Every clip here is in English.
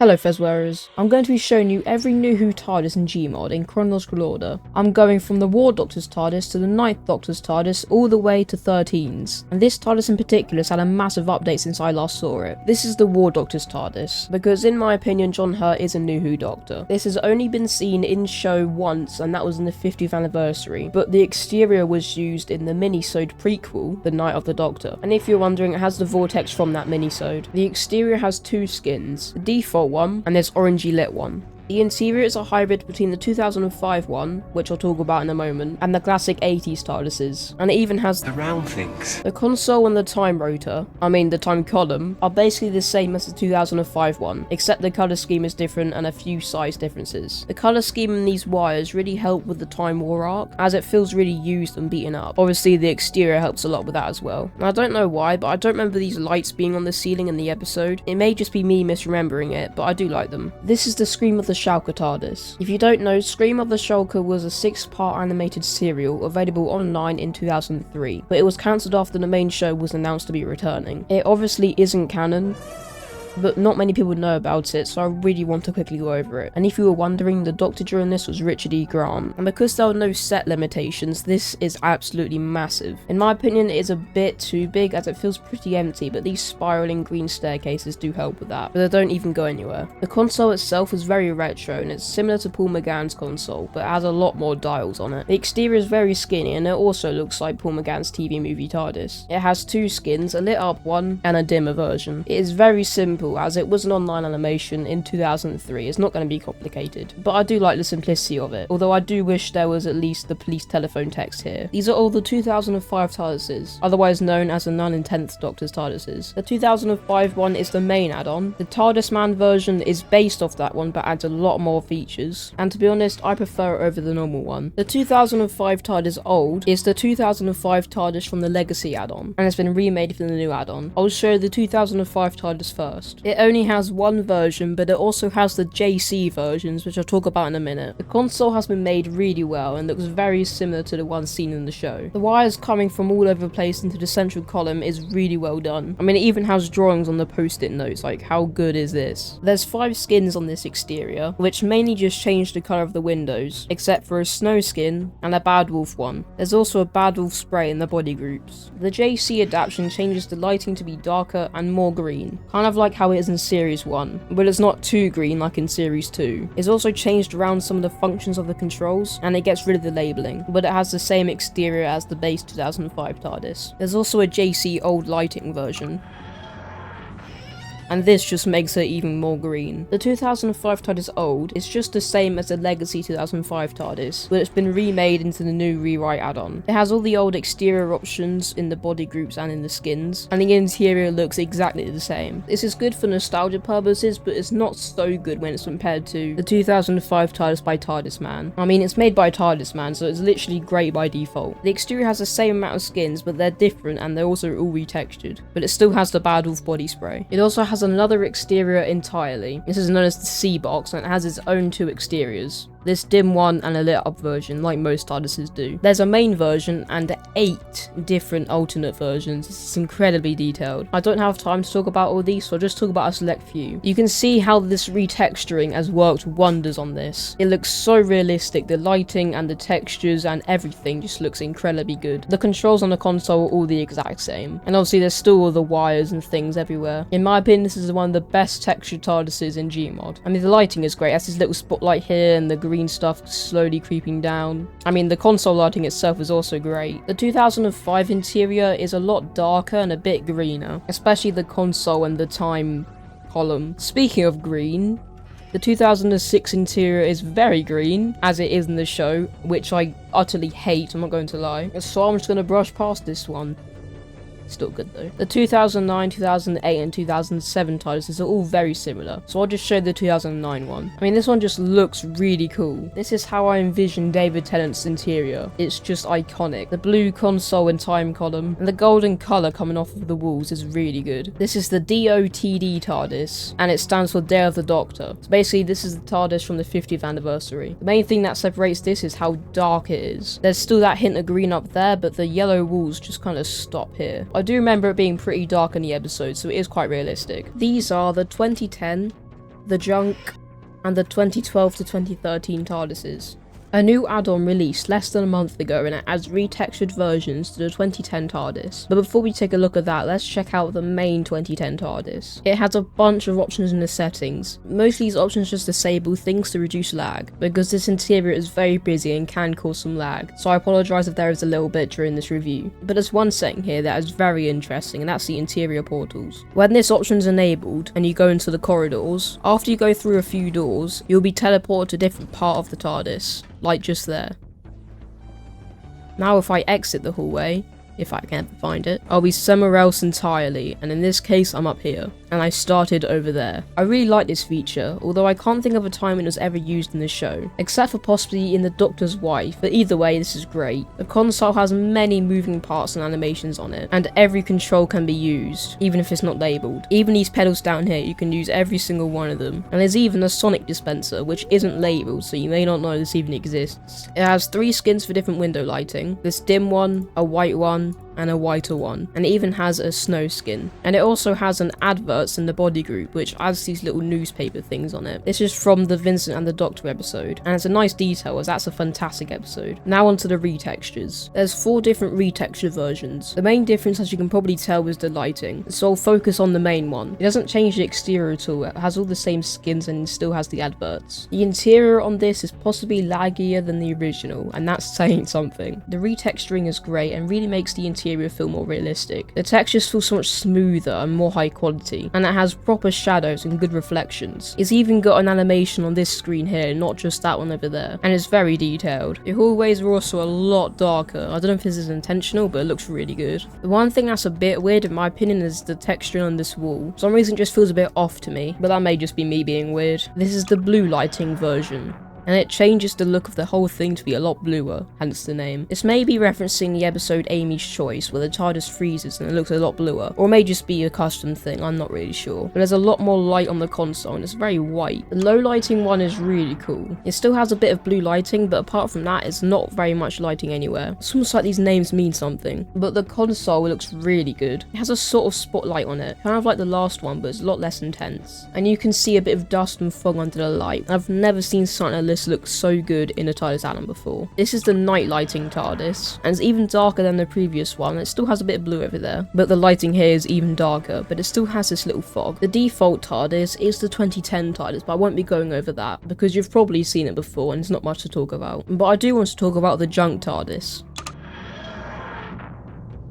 Hello Fezwearers, I'm going to be showing you every new Who TARDIS in Gmod in chronological order. I'm going from the War Doctor's TARDIS to the Ninth Doctor's TARDIS all the way to 13's, and this TARDIS in particular has had a massive update since I last saw it. This is the War Doctor's TARDIS, because in my opinion John Hurt is a new Who Doctor. This has only been seen in show once, and that was in the 50th anniversary, but the exterior was used in the minisode prequel, The Night of the Doctor. And if you're wondering, it has the vortex from that minisode. The exterior has two skins, the default one, and this orangey lit one. The interior is a hybrid between the 2005 one, which I'll talk about in a moment, and the classic 80s TARDISes, and it even has the round things. The console and the time rotor, the time column, are basically the same as the 2005 one, except the colour scheme is different and a few size differences. The colour scheme in these wires really help with the Time War arc, as it feels really used and beaten up. Obviously the exterior helps a lot with that as well. And I don't know why, but I don't remember these lights being on the ceiling in the episode. It may just be me misremembering it, but I do like them. This is the Scream of the Shulker TARDIS. If you don't know, Scream of the Shulker was a 6-part animated serial available online in 2003, but it was cancelled after the main show was announced to be returning. It obviously isn't canon, but not many people know about it, so I really want to quickly go over it. And if you were wondering, the Doctor during this was Richard E. Grant, and because there are no set limitations, this is absolutely massive. In my opinion, it is a bit too big as it feels pretty empty, but these spiraling green staircases do help with that, but they don't even go anywhere. The console itself is very retro, and it's similar to Paul McGann's console, but it has a lot more dials on it. The exterior is very skinny, and it also looks like Paul McGann's TV movie TARDIS. It has two skins, a lit up one, and a dimmer version. It is very simple, as it was an online animation in 2003. It's not going to be complicated, but I do like the simplicity of it, although I do wish there was at least the police telephone text here. These are all the 2005 TARDISes, otherwise known as the 9th and 10th Doctor's TARDISes. The 2005 one is the main add-on. The TARDIS Man version is based off that one but adds a lot more features, and to be honest, I prefer it over the normal one. The 2005 TARDIS Old is the 2005 TARDIS from the Legacy add-on, and it's been remade for the new add-on. I'll show the 2005 TARDIS first. It only has one version, but it also has the JC versions, which I'll talk about in a minute. The console has been made really well and looks very similar to the one seen in the show. The wires coming from all over the place into the central column is really well done. It even has drawings on the post-it notes, like how good is this? There's 5 skins on this exterior, which mainly just change the colour of the windows, except for a snow skin and a Bad Wolf one. There's also a Bad Wolf spray in the body groups. The JC adaptation changes the lighting to be darker and more green, kind of like how it is in Series 1, but it's not too green like in Series 2. It's also changed around some of the functions of the controls, and it gets rid of the labelling, but it has the same exterior as the base 2005 TARDIS. There's also a JC old lighting version, and this just makes it even more green. The 2005 TARDIS Old is just the same as the Legacy 2005 TARDIS, but it's been remade into the new rewrite add-on. It has all the old exterior options in the body groups and in the skins, and the interior looks exactly the same. This is good for nostalgia purposes, but it's not so good when it's compared to the 2005 TARDIS by TARDIS Man. It's made by TARDIS Man, so it's literally great by default. The exterior has the same amount of skins, but they're different and they're also all retextured, but it still has the Bad Wolf body spray. It also has another exterior entirely. This is known as the C box, and it has its own 2 exteriors. This dim one and a lit up version, like most TARDISes do. There's a main version and 8 different alternate versions. It's incredibly detailed. I don't have time to talk about all these, so I'll just talk about a select few. You can see how this retexturing has worked wonders on this. It looks so realistic. The lighting and the textures and everything just looks incredibly good. The controls on the console are all the exact same, and obviously there's still all the wires and things everywhere. In my opinion, this is one of the best textured TARDISes in Gmod. The lighting is great. It has this little spotlight here and the green stuff slowly creeping down. The console lighting itself is also great. The 2005 interior is a lot darker and a bit greener, especially the console and the time column. Speaking of green, the 2006 interior is very green, as it is in the show, which I utterly hate, I'm not going to lie. So I'm just going to brush past this one. Still good though. The 2009, 2008 and 2007 TARDISes are all very similar, so I'll just show the 2009 one. This one just looks really cool. This is how I envision David Tennant's interior. It's just iconic. The blue console and time column, and the golden colour coming off of the walls is really good. This is the DOTD TARDIS, and it stands for Day of the Doctor. So basically this is the TARDIS from the 50th anniversary. The main thing that separates this is how dark it is. There's still that hint of green up there, but the yellow walls just kind of stop here. I do remember it being pretty dark in the episode, so it is quite realistic. These are the 2010, the junk, and the 2012 to 2013 Tardises. A new add-on released less than a month ago and it adds retextured versions to the 2010 Tardis. But before we take a look at that, let's check out the main 2010 Tardis. It has a bunch of options in the settings. Most of these options just disable things to reduce lag, because this interior is very busy and can cause some lag, so I apologise if there is a little bit during this review. But there's one setting here that is very interesting, and that's the interior portals. When this option is enabled and you go into the corridors, after you go through a few doors, you'll be teleported to a different part of the Tardis. Like just there. Now if I exit the hallway, if I can find it, I'll be somewhere else entirely, and in this case I'm up here, and I started over there. I really like this feature, although I can't think of a time it was ever used in the show, except for possibly in The Doctor's Wife, but either way this is great. The console has many moving parts and animations on it, and every control can be used, even if it's not labelled. Even these pedals down here, you can use every single one of them, and there's even a sonic dispenser, which isn't labelled, so you may not know this even exists. It has 3 skins for different window lighting, this dim one, a white one, and a whiter one, and it even has a snow skin. And it also has an adverts in the body group, which adds these little newspaper things on it. This is from the Vincent and the Doctor episode, and it's a nice detail as that's a fantastic episode. Now onto the retextures. There's 4 different retexture versions. The main difference, as you can probably tell, is the lighting, so I'll focus on the main one. It doesn't change the exterior at all, it has all the same skins and still has the adverts. The interior on this is possibly laggier than the original, and that's saying something. The retexturing is great and really makes the interior feel more realistic. The textures feel so much smoother and more high quality, and it has proper shadows and good reflections. It's even got an animation on this screen here, not just that one over there, and it's very detailed. The hallways are also a lot darker. I don't know if this is intentional, but it looks really good. The one thing that's a bit weird in my opinion is the texture on this wall. For some reason it just feels a bit off to me, but that may just be me being weird. This is the blue lighting version, and it changes the look of the whole thing to be a lot bluer, hence the name. This may be referencing the episode Amy's Choice, where the TARDIS freezes and it looks a lot bluer, or it may just be a custom thing, I'm not really sure. But there's a lot more light on the console and it's very white. The low lighting one is really cool. It still has a bit of blue lighting, but apart from that, it's not very much lighting anywhere. It's almost like these names mean something. But the console looks really good. It has a sort of spotlight on it, kind of like the last one, but it's a lot less intense. And you can see a bit of dust and fog under the light. I've never seen something like this look so good in a TARDIS addon before. This is the night lighting TARDIS, and it's even darker than the previous one. It still has a bit of blue over there, but the lighting here is even darker, but it still has this little fog. The default TARDIS is the 2010 TARDIS, but I won't be going over that, because you've probably seen it before and it's not much to talk about. But I do want to talk about the junk TARDIS.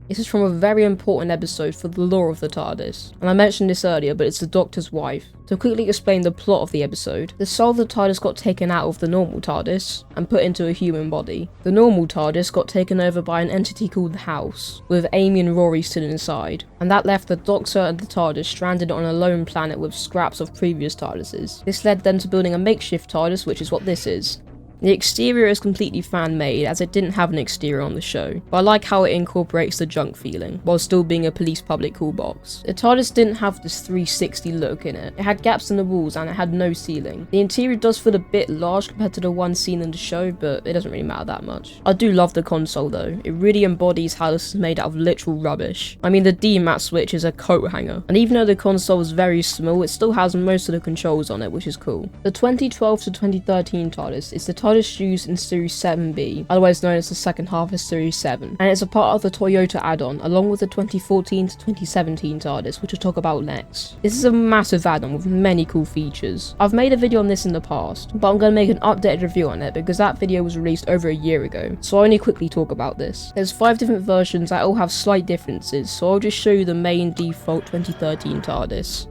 This is from a very important episode for the lore of the TARDIS, and I mentioned this earlier, but it's the Doctor's Wife. To quickly explain the plot of the episode, the soul of the TARDIS got taken out of the normal TARDIS and put into a human body. The normal TARDIS got taken over by an entity called the House, with Amy and Rory still inside, and that left the Doctor and the TARDIS stranded on a lone planet with scraps of previous TARDISes. This led them to building a makeshift TARDIS, which is what this is. The exterior is completely fan-made, as it didn't have an exterior on the show, but I like how it incorporates the junk feeling, while still being a police public call box. The TARDIS didn't have this 360 look in it. It had gaps in the walls and it had no ceiling. The interior does feel a bit large compared to the one seen in the show, but it doesn't really matter that much. I do love the console though. It really embodies how this is made out of literal rubbish. I mean, the D-mat switch is a coat hanger, and even though the console is very small, it still has most of the controls on it, which is cool. The 2012 to 2013 TARDIS is the TARDIS used in Series 7B, otherwise known as the second half of Series 7, and it's a part of the Toyota add-on, along with the 2014 to 2017 TARDIS, which we'll talk about next. This is a massive add-on with many cool features. I've made a video on this in the past, but I'm going to make an updated review on it because that video was released over a year ago, so I'll only quickly talk about this. There's 5 different versions that all have slight differences, so I'll just show you the main default 2013 TARDIS.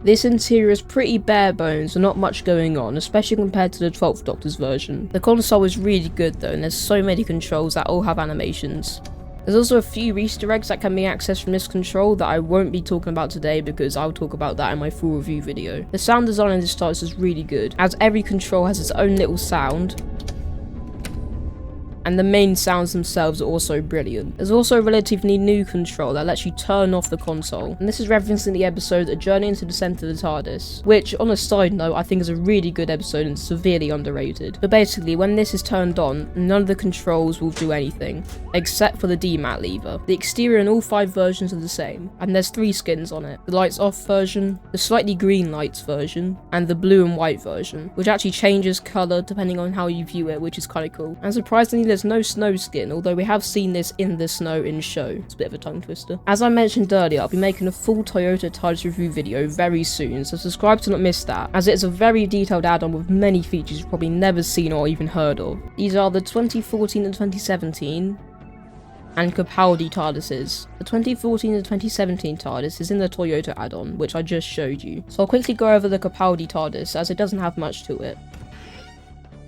This interior is pretty bare bones and not much going on, especially compared to the 12th Doctor's version. The console is really good though, and there's so many controls that all have animations. There's also a few Easter eggs that can be accessed from this control that I won't be talking about today because I'll talk about that in my full review video. The sound design in this TARDIS is really good, as every control has its own little sound, and the main sounds themselves are also brilliant. There's also a relatively new control that lets you turn off the console, and this is referenced in the episode A Journey into the Centre of the Tardis, which, on a side note, I think is a really good episode and severely underrated. But basically, when this is turned on, none of the controls will do anything, except for the D-mat lever. The exterior in all 5 versions are the same, and there's 3 skins on it. The lights off version, the slightly green lights version, and the blue and white version, which actually changes colour depending on how you view it, which is kind of cool. And surprisingly, there's no snow skin, although we have seen this in the snow in show. It's a bit of a tongue twister. As I mentioned earlier, I'll be making a full Toyota Tardis review video very soon, so subscribe to not miss that, as it is a very detailed add-on with many features you've probably never seen or even heard of. These are the 2014 and 2017 and Capaldi TARDISes. The 2014 and 2017 TARDIS is in the Toyota add-on, which I just showed you. So I'll quickly go over the Capaldi TARDIS, as it doesn't have much to it.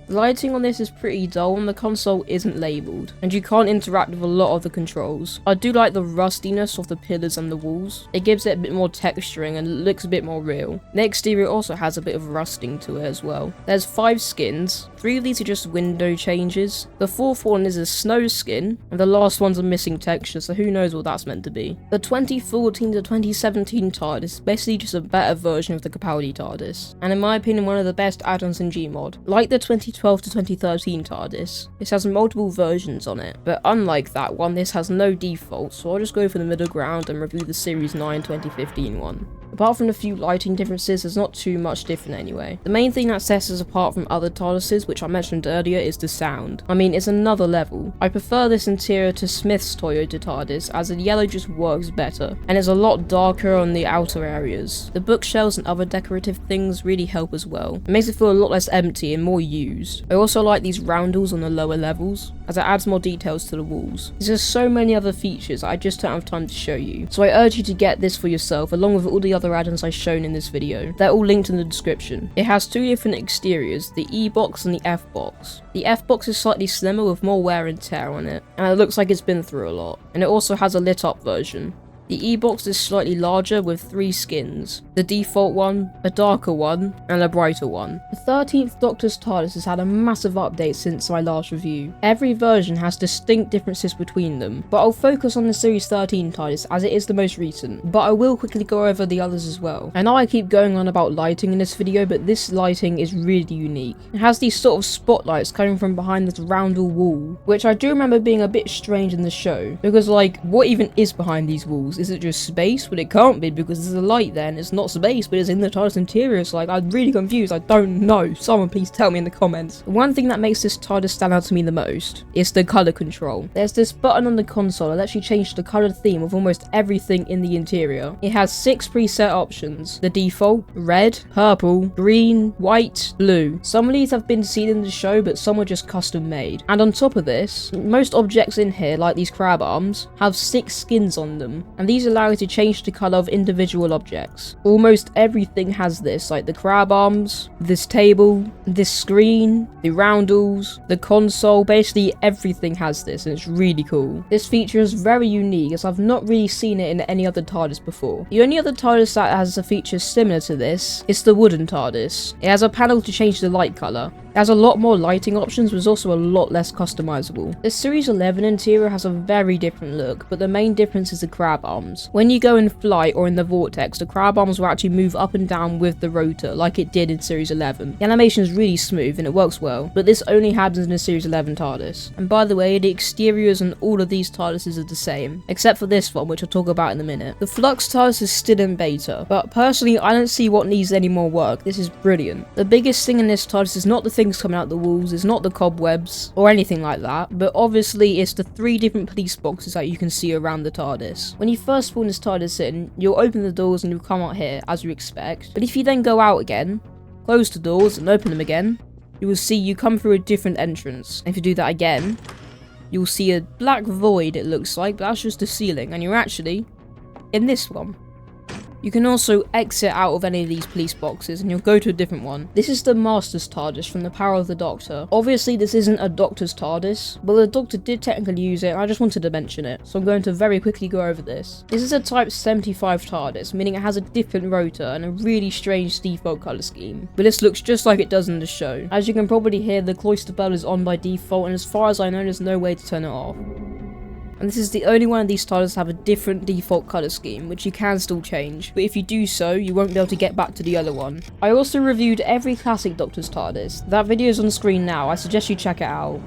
The lighting on this is pretty dull and the console isn't labelled, and you can't interact with a lot of the controls. I do like the rustiness of the pillars and the walls. It gives it a bit more texturing and it looks a bit more real. The exterior also has a bit of rusting to it as well. There's 5 skins, 3 of these are just window changes. The 4th one is a snow skin, and the last one's a missing texture, so who knows what that's meant to be. The 2014 to 2017 TARDIS is basically just a better version of the Capaldi TARDIS, and in my opinion one of the best add-ons in Gmod. Like the 2012 to 2013 TARDIS, this has multiple versions on it, but unlike that one, this has no default, so I'll just go for the middle ground and review the Series 9 2015 one. Apart from a few lighting differences, there's not too much different anyway. The main thing that sets us apart from other TARDISes, which I mentioned earlier, is the sound. I mean, it's another level. I prefer this interior to Smith's Toyota TARDIS, as the yellow just works better, and it's a lot darker on the outer areas. The bookshelves and other decorative things really help as well. It makes it feel a lot less empty and more used. I also like these roundels on the lower levels, as it adds more details to the walls. There's just so many other features I just don't have time to show you, so I urge you to get this for yourself, along with all the other add-ons I've shown in this video. They're all linked in the description. It has 2 different exteriors, the E-box and the F-box. The F-box is slightly slimmer with more wear and tear on it, and it looks like it's been through a lot. And it also has a lit up version. The E-box is slightly larger with 3 skins, the default one, a darker one, and a brighter one. The 13th Doctor's TARDIS has had a massive update since my last review. Every version has distinct differences between them, but I'll focus on the Series 13 TARDIS as it is the most recent, but I will quickly go over the others as well. I know I keep going on about lighting in this video, but this lighting is really unique. It has these sort of spotlights coming from behind this roundel wall, which I do remember being a bit strange in the show, because like, what even is behind these walls? Is it just space? But it can't be, because there's a light there and it's not space, but it's in the TARDIS interior, so like, I'm really confused. I don't know. Someone please tell me in the comments. One thing that makes this TARDIS stand out to me the most is the colour control. There's this button on the console that lets you change the colour theme of almost everything in the interior. It has 6 preset options. The default, red, purple, green, white, blue. Some of these have been seen in the show, but some were just custom made. And on top of this, most objects in here, like these crab arms, have 6 skins on them, and these allow you to change the colour of individual objects. Almost everything has this, like the crab arms, this table, this screen, the roundels, the console, basically everything has this, and it's really cool. This feature is very unique, as I've not really seen it in any other TARDIS before. The only other TARDIS that has a feature similar to this is the wooden TARDIS. It has a panel to change the light colour. It has a lot more lighting options, but is also a lot less customizable. The Series 11 interior has a very different look, but the main difference is the crab arms. When you go in flight or in the vortex, the crab arms will actually move up and down with the rotor, like it did in Series 11. The animation is really smooth and it works well, but this only happens in the Series 11 TARDIS. And by the way, the exteriors on all of these TARDISes are the same, except for this one, which I'll talk about in a minute. The Flux TARDIS is still in beta, but personally I don't see what needs any more work. This is brilliant. The biggest thing in this TARDIS is not the things coming out the walls, it's not the cobwebs or anything like that, but obviously it's the 3 different police boxes that you can see around the TARDIS. When you first spawn this TARDIS in, you'll open the doors and you'll come out here as you expect, but if you then go out again, close the doors and open them again, you will see you come through a different entrance. And if you do that again, you'll see a black void, it looks like, but that's just the ceiling, and you're actually in this one. You can also exit out of any of these police boxes and you'll go to a different one. This is the Master's TARDIS from The Power of the Doctor. Obviously this isn't a Doctor's TARDIS, but the Doctor did technically use it and I just wanted to mention it, so I'm going to very quickly go over this. This is a Type 75 TARDIS, meaning it has a different rotor and a really strange default colour scheme, but this looks just like it does in the show. As you can probably hear, the cloister bell is on by default, and as far as I know there's no way to turn it off. And this is the only one of these TARDIS to have a different default colour scheme, which you can still change, but if you do so, you won't be able to get back to the other one. I also reviewed every classic Doctor's TARDIS. That video is on screen now, I suggest you check it out.